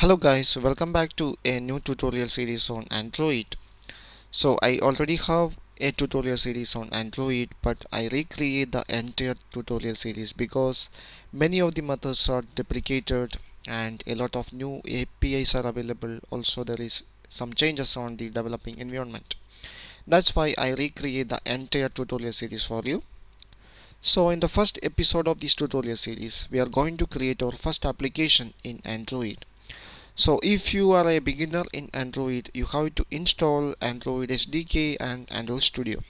Hello guys, welcome back to a new tutorial series on Android. So I already have a tutorial series on Android, but I recreate the entire tutorial series because many of the methods are deprecated and a lot of new APIs are available. Also there is some changes on the developing environment. That's why I recreate the entire tutorial series for you. So in the first episode of this tutorial series, we are going to create our first application in Android. So if you are a beginner in Android, you have to install Android SDK and Android Studio.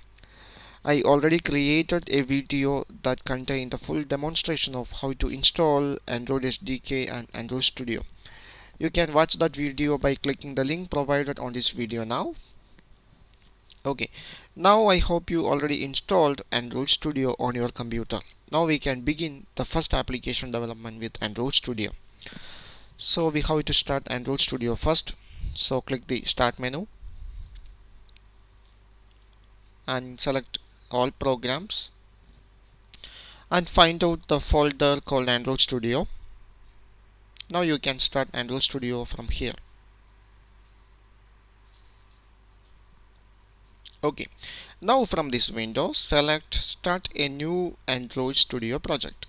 I already created a video that contains the full demonstration of how to install Android SDK and Android Studio. You can watch that video by clicking the link provided on this video now. Okay, now I hope you already installed Android Studio on your computer. Now we can begin the first application development with Android Studio. So we have to start Android Studio first. So click the start menu and select all programs and find out the folder called Android Studio. Now you can start Android Studio from here. Okay, now from this window select start a new Android Studio project.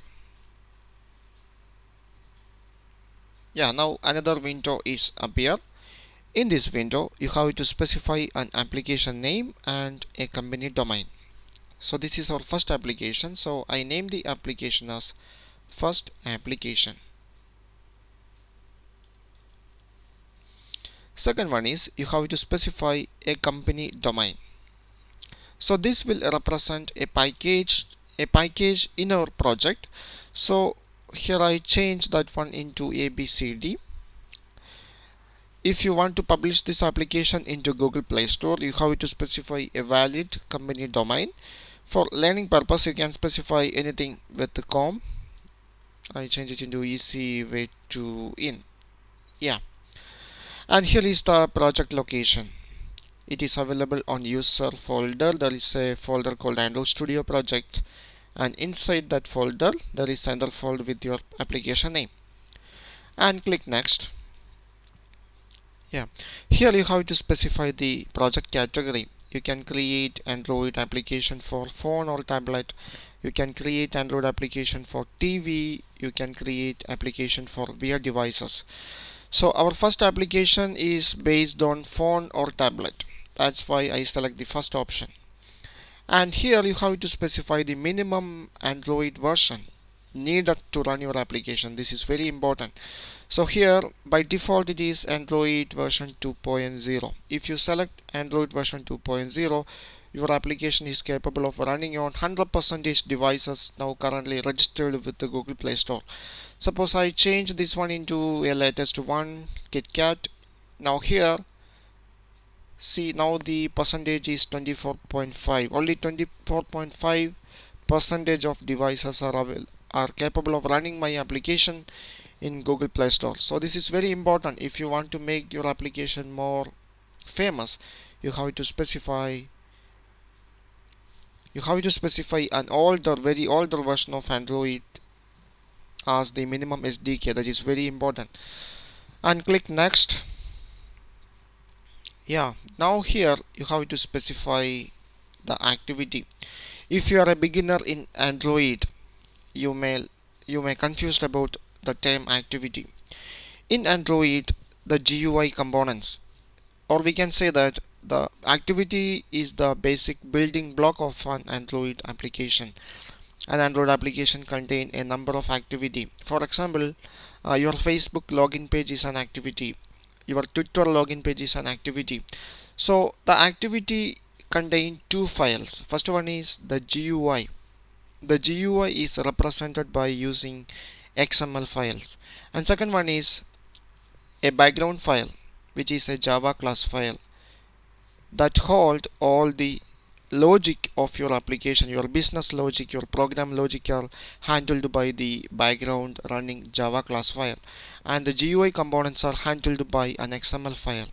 Yeah, now another window is appear. In this window you have to specify an application name and a company domain. So this is our first application, so I name the application as first application. Second one is you have to specify a company domain. So this will represent a package in our project. So here I change that one into ABCD. If you want to publish this application into Google Play Store, you have to specify a valid company domain. For learning purpose, you can specify anything with the com. I change it into easy way to in. Yeah. And here is the project location. It is available on user folder. There is a folder called Android Studio project, and inside that folder there is another folder with your application name, and click next. Yeah, here you have to specify the project category. You can create Android application for phone or tablet. You can create Android application for TV. You can create application for VR devices. So our first application is based on phone or tablet. That's why I select the first option. And here you have to specify the minimum Android version needed to run your application. This is very important. So here by default it is Android version 2.0. If you select Android version 2.0, your application is capable of running on 100% devices now currently registered with the Google Play Store. Suppose I change this one into a latest one, KitKat. Now here, see, now the percentage is 24.5. Only 24.5 percentage of devices are capable of running my application in Google Play Store. So this is very important. If you want to make your application more famous, you have to specify an older, very older version of Android as the minimum SDK. That is very important. And click next. Yeah, now here you have to specify the activity. If you are a beginner in Android, you may confused about the term activity. In Android, the GUI components, or we can say that the activity is the basic building block of an Android application. An Android application contain a number of activity. For example, your Facebook login page is an activity. Your Twitter login page is an activity. So the activity contain two files. First one is the GUI. The GUI is represented by using XML files, and second one is a background file, which is a Java class file that hold all the logic of your application. Your business logic, your program logic are handled by the background running Java class file, and the GUI components are handled by an XML file.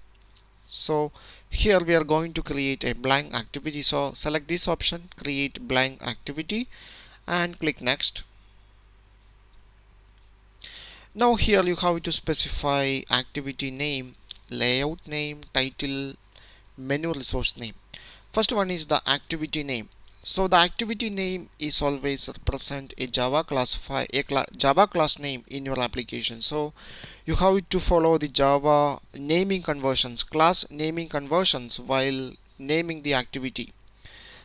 So here we are going to create a blank activity. So select this option, create blank activity, and click next. Now here you have to specify activity name, layout name, title, menu resource name. First one is the activity name. So the activity name is always represent a Java class Java class name in your application. So you have to follow the Java naming conversions, class naming conversions while naming the activity.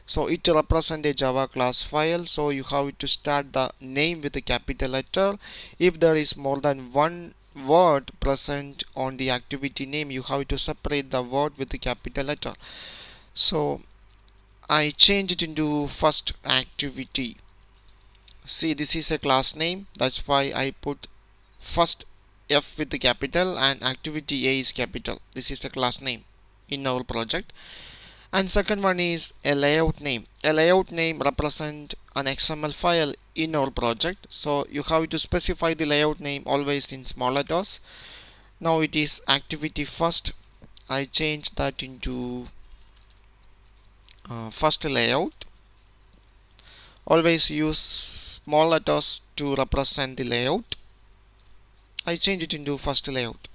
So it represents a Java class file. So you have to start the name with a capital letter. If there is more than one word present on the activity name, you have to separate the word with the capital letter. So I change it into first activity. See, this is a class name, that's why I put first F with the capital and activity A is capital. This is the class name in our project. And second one is a layout name. A layout name represent an XML file in our project, so you have to specify the layout name always in small letters. Now it is activity first. I change that into first layout. Always use small letters to represent the layout. I change it into first layout.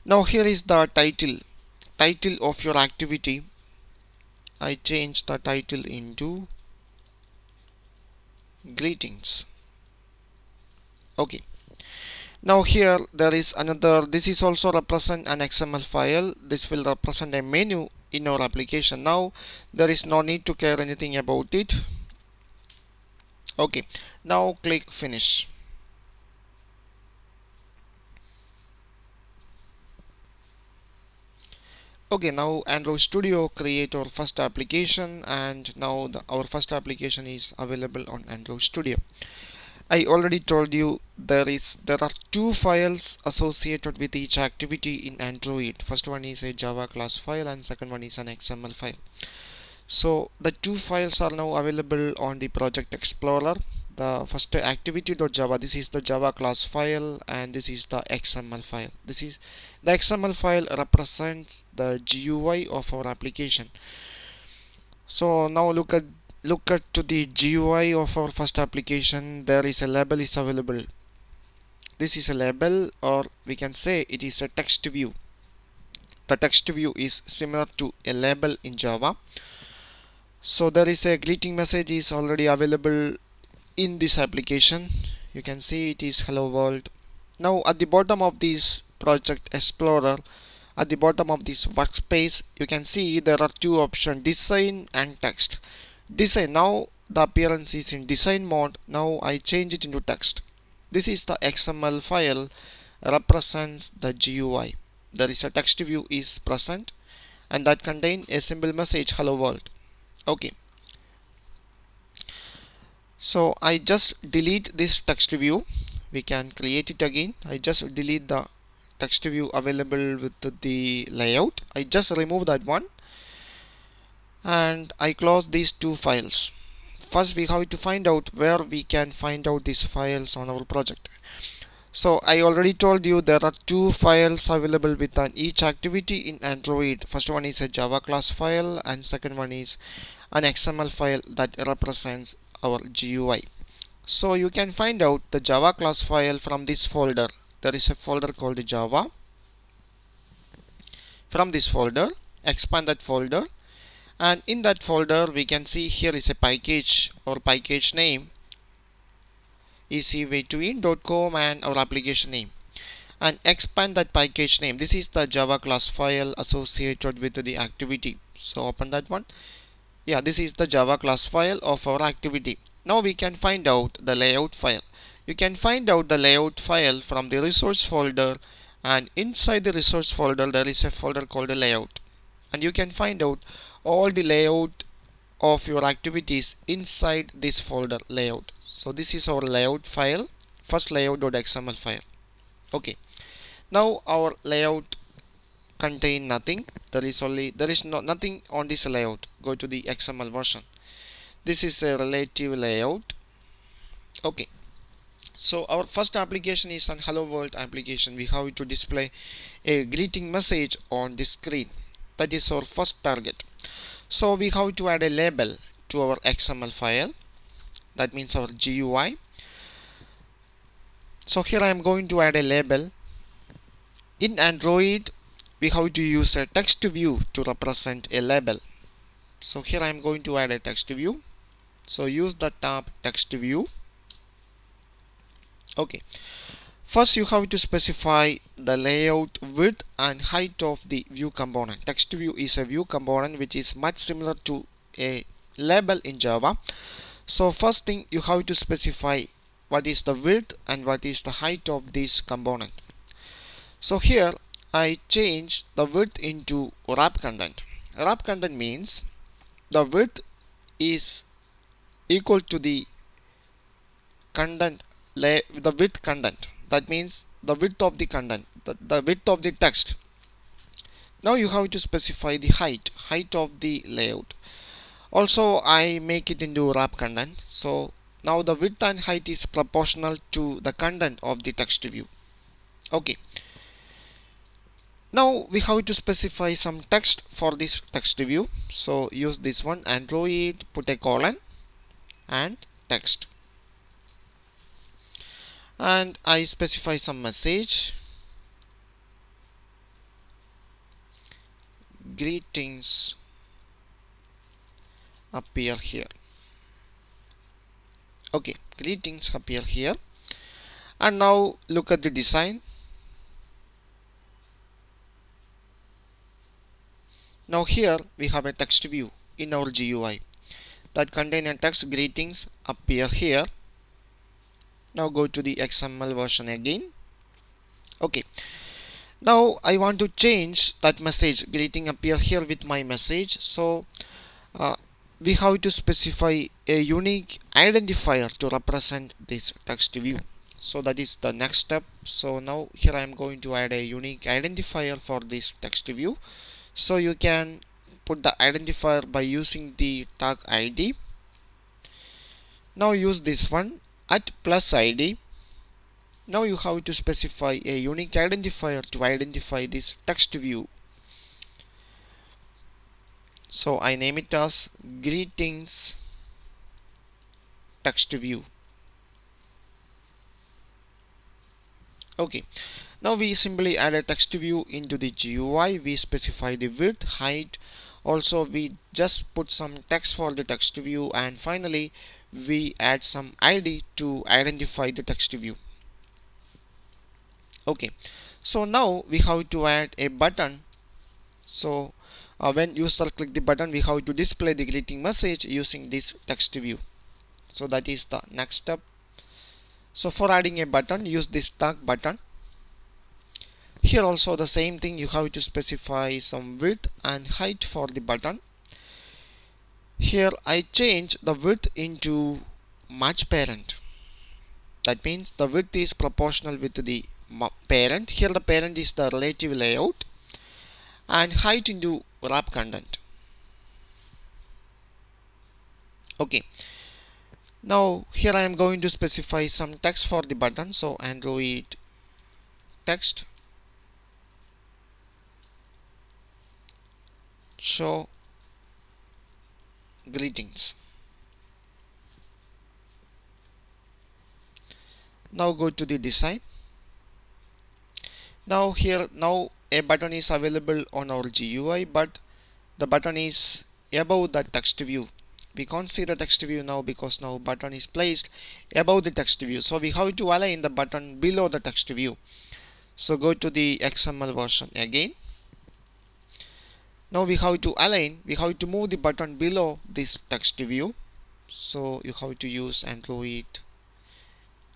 Now here is the title of your activity. I change the title into greetings. Okay. Now here there is another, this is also represent an XML file. This will represent a menu in our application. Now there is no need to care anything about it. Okay, now click finish. Okay, now Android Studio create our first application, and now our first application is available on Android Studio. I already told you there are two files associated with each activity in Android. First one is a Java class file and second one is an XML file. So the two files are now available on the Project Explorer. The first activity.java, this is the Java class file, and this is the XML file. This is the XML file represents the GUI of our application. So now look at to the GUI of our first application. There is a label is available. This is a label, or we can say it is a text view. The text view is similar to a label in Java. So there is a greeting message is already available in this application. You can see it is hello world. Now at the bottom of this Project Explorer, at the bottom of this workspace, you can see there are two options, design and text. Design, now the appearance is in design mode. Now I change it into text. This is the XML file represents the GUI. There is a text view is present and that contain a simple message hello world. Okay, so I just delete this text view. We can create it again. I just delete the text view available with the layout. I just remove that one and I close these two files. First we have to find out where we can find out these files on our project. So I already told you there are two files available with each activity in Android. First one is a Java class file and second one is an XML file that represents our GUI. So you can find out the Java class file from this folder. There is a folder called Java. From this folder, expand that folder, and in that folder we can see here is a package or package name easywaytoin.com and our application name, and expand that package name. This is the Java class file associated with the activity. So open that one. Yeah, this is the Java class file of our activity. Now we can find out the layout file. You can find out the layout file from the resource folder, and inside the resource folder there is a folder called layout, and you can find out all the layout of your activities inside this folder layout. So this is our layout file, first layout.xml file. Okay, now our layout contain nothing. There is nothing on this layout. Go to the XML version. This is a relative layout. Okay, so our first application is an hello world application. We have to display a greeting message on the screen. That is our first target. So we have to add a label to our XML file. That means our GUI. So here I am going to add a label. In Android, we have to use a text view to represent a label. So here I am going to add a text view. So use the tab text view. Okay. First, you have to specify the layout, width and height of the view component. Text view is a view component which is much similar to a label in Java. So first thing, you have to specify what is the width and what is the height of this component. So here I change the width into wrap content. Wrap content means the width is equal to the content, the width content. That means the width of the content, the width of the text. Now you have to specify the height of the layout. Also I make it into wrap content. So now the width and height is proportional to the content of the text view. Okay. Now we have to specify some text for this text view. So use this one, Android, put a colon and text. And I specify some message. Greetings appear here. Okay, greetings appear here. And now look at the design. Now here we have a text view in our GUI that contain a text greetings appear here. Now go to the XML version again. Okay. Now I want to change that message greeting appear here with my message. So we have to specify a unique identifier to represent this text view. So that is the next step. So now here I am going to add a unique identifier for this text view. So you can put the identifier by using the tag ID. Now use this one at plus ID. Now you have to specify a unique identifier to identify this text view. So I name it as greetings text view. Okay. Now we simply add a text view into the GUI. We specify the width, height. Also we just put some text for the text view, and finally we add some ID to identify the text view. Okay, so now we have to add a button. So when user click the button, we have to display the greeting message using this text view. So that is the next step. So for adding a button, use this tag button. Here also the same thing, you have to specify some width and height for the button. Here I change the width into match parent. That means the width is proportional with the parent. Here the parent is the relative layout, and height into wrap content. Okay. Now here I am going to specify some text for the button. So Android text show greetings. Now go to the design. Now here a button is available on our GUI, but the button is above the text view. We can't see the text view now because now button is placed above the text view. So we have to align the button below the text view. So go to the XML version again. Now we have to align, we have to move the button below this text view. So you have to use Android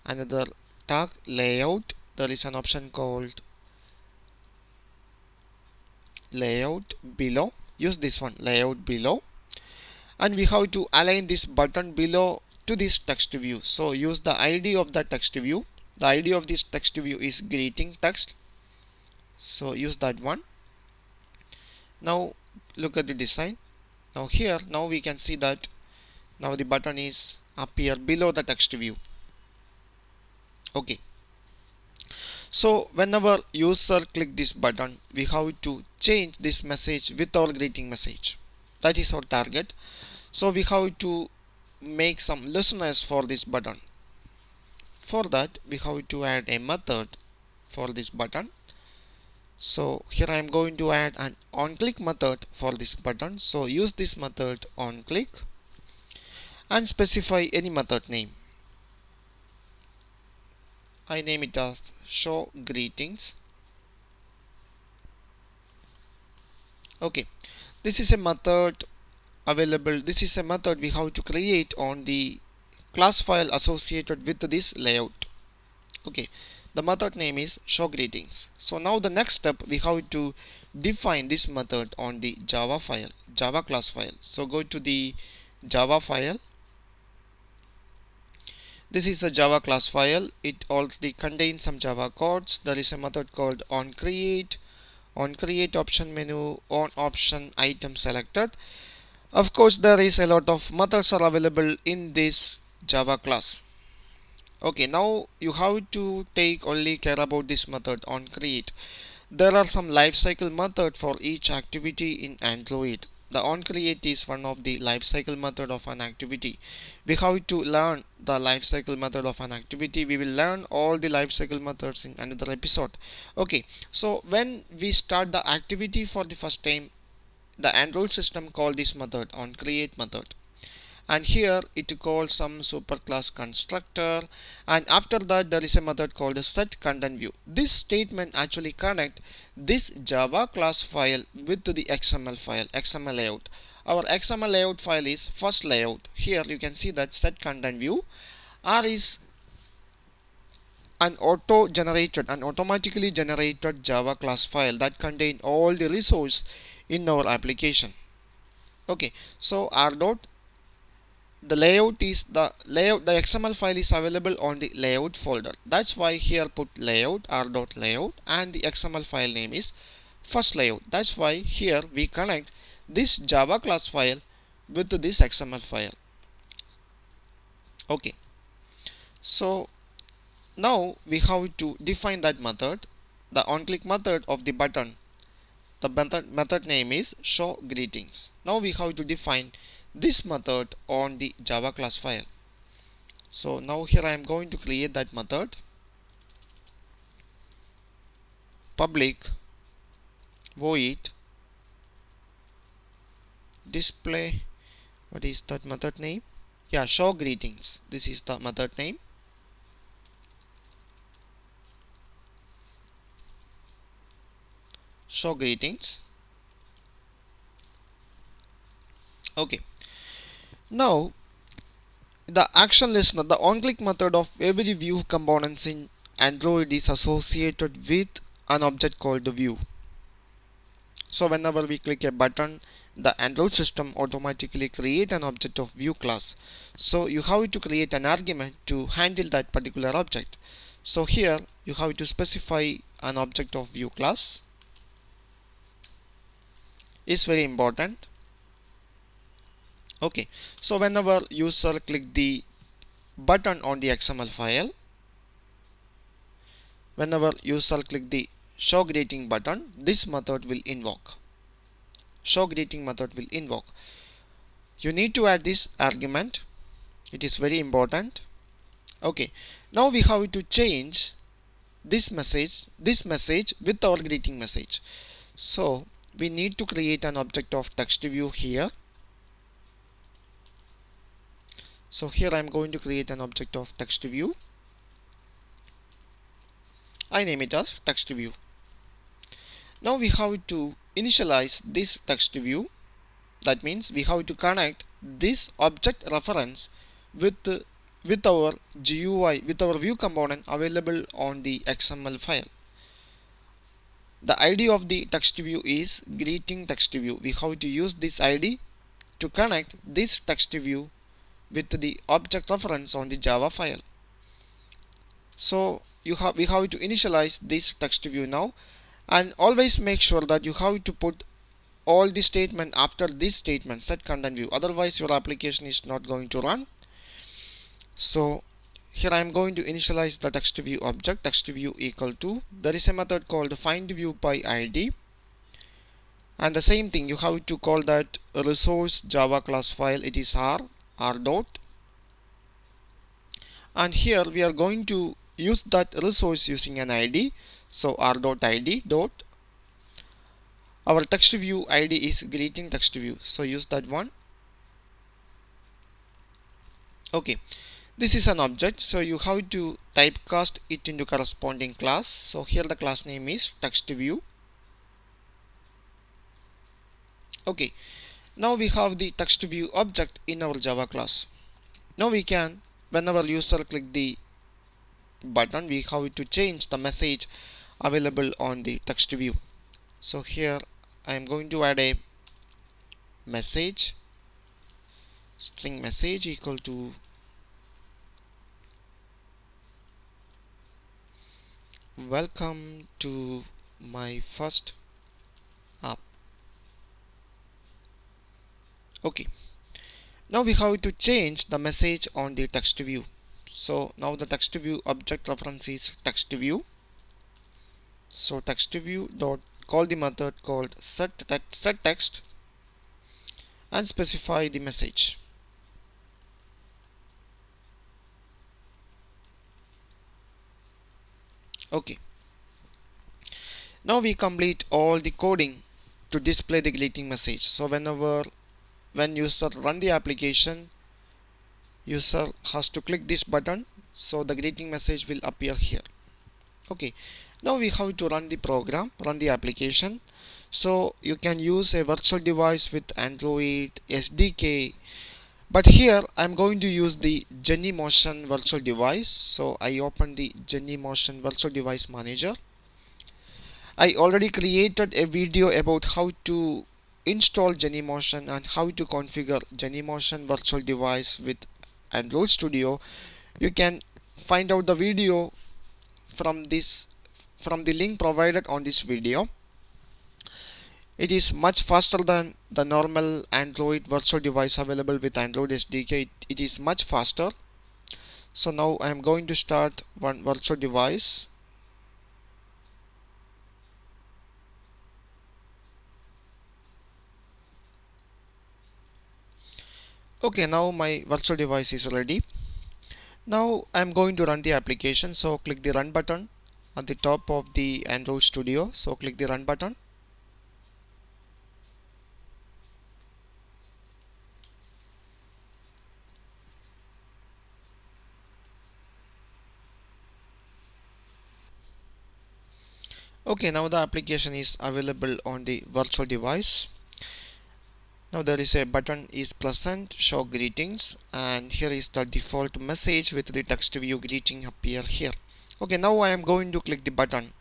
another tag layout. There is an option called layout below. Use this one, layout below, and we have to align this button below to this text view. So use the ID of the text view. The ID of this text view is greeting text, so use that one. Now look at the design. Now here now we can see that now the button is appear below the text view. Okay. So whenever user click this button, we have to change this message with our greeting message. That is our target. So we have to make some listeners for this button. for that we have to add a method for this button. So here I am going to add an onClick method for this button. So use this method onClick and specify any method name. I name it as show greetings. Okay, this is a method available. This is a method we have to create on the class file associated with this layout. Okay, the method name is show greetings. So now the next step, we have to define this method on the Java file, Java class file. So go to the Java file. This is a Java class file. It already contains some Java codes. There is a method called onCreate option menu, on option item selected. Of course, there is a lot of methods are available in this Java class. Okay, now you have to take only care about this method onCreate. There are some lifecycle method for each activity in Android. The onCreate is one of the lifecycle method of an activity. We have to learn the lifecycle method of an activity. We will learn all the lifecycle methods in another episode. Okay, so when we start the activity for the first time, the Android system call this method onCreate method, and here it calls some superclass constructor, and after that there is a method called the set content view. This statement actually connect this Java class file with the XML file, XML layout. Our XML layout file is first layout. Here you can see that set content view R is an automatically generated Java class file that contain all the resource in our application. Okay, so R dot, the layout is the XML file is available on the layout folder. That's why here put layout R dot layout, and the XML file name is first layout. That's why here we connect this Java class file with this XML file. Okay, so now we have to define that method, the onClick method of the button. The method name is show greetings. Now we have to define this method on the Java class file. So now here I am going to create that method. Public void display, what is that method name? Yeah, show greetings. This is the method name. Show greetings. Okay, now the action listener, the onClick method of every view components in Android is associated with an object called the view. So whenever we click a button, the Android system automatically create an object of view class. So you have to create an argument to handle that particular object. So here you have to specify an object of view class. Is very important. Okay, so whenever user click the button on the XML file, whenever user click the show greeting button, this method will invoke. Show greeting method will invoke. You need to add this argument. It is very important. Okay, now we have to change this message with our greeting message. So we need to create an object of text view here. So here I am going to create an object of text view. I name it as text view. Now we have to initialize this text view. That means we have to connect this object reference with our GUI, with our view component available on the XML file. The ID of the text view is greeting text view. We have to use this ID to connect this text view with the object reference on the Java file. So we have to initialize this text view now, and always make sure that you have to put all the statement after this statement set content view, otherwise your application is not going to run. So here I am going to initialize the text view object, text view equal to, there is a method called find view by ID, and the same thing you have to call that resource Java class file. It is r dot and here we are going to use that resource using an ID. So r.id dot our text view ID is greeting text view, so use that one. Okay, this is an object, so you have to typecast it into corresponding class. So here the class name is text view. Okay, now we have the text view object in our Java class. Now we can, whenever user click the button, we have to change the message available on the text view. So here I am going to add a message, string message equal to welcome to my first app. Okay, now we have to change the message on the text view. So now the text view object reference is text view. So text view dot call the method called set text and specify the message. Okay, now we complete all the coding to display the greeting message. So when user run the application, user has to click this button, so the greeting message will appear here. Okay, now we have to run the program, run the application. So you can use a virtual device with Android SDK, but here I'm going to use the Genymotion virtual device. So I open the Genymotion virtual device manager. I already created a video about how to install Genymotion and how to configure Genymotion virtual device with Android Studio. You can find out the video from the link provided on this video. It is much faster than the normal Android virtual device available with Android SDK. It is much faster. So now I am going to start one virtual device. Okay, now my virtual device is ready. Now I am going to run the application. So click the run button at the top of the Android Studio. So click the run button. Okay, now the application is available on the virtual device. Now there is a button is present, show greetings, and here is the default message with the text view greeting appear here. Okay, now I am going to click the button.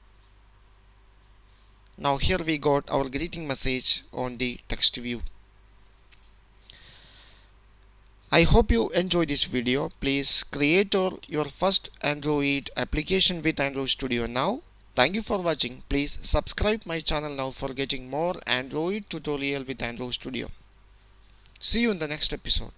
Now here we got our greeting message on the text view. I hope you enjoy this video. Please create your first Android application with Android Studio now. Thank you for watching. Please subscribe my channel now for getting more Android tutorial with Android Studio. See you in the next episode.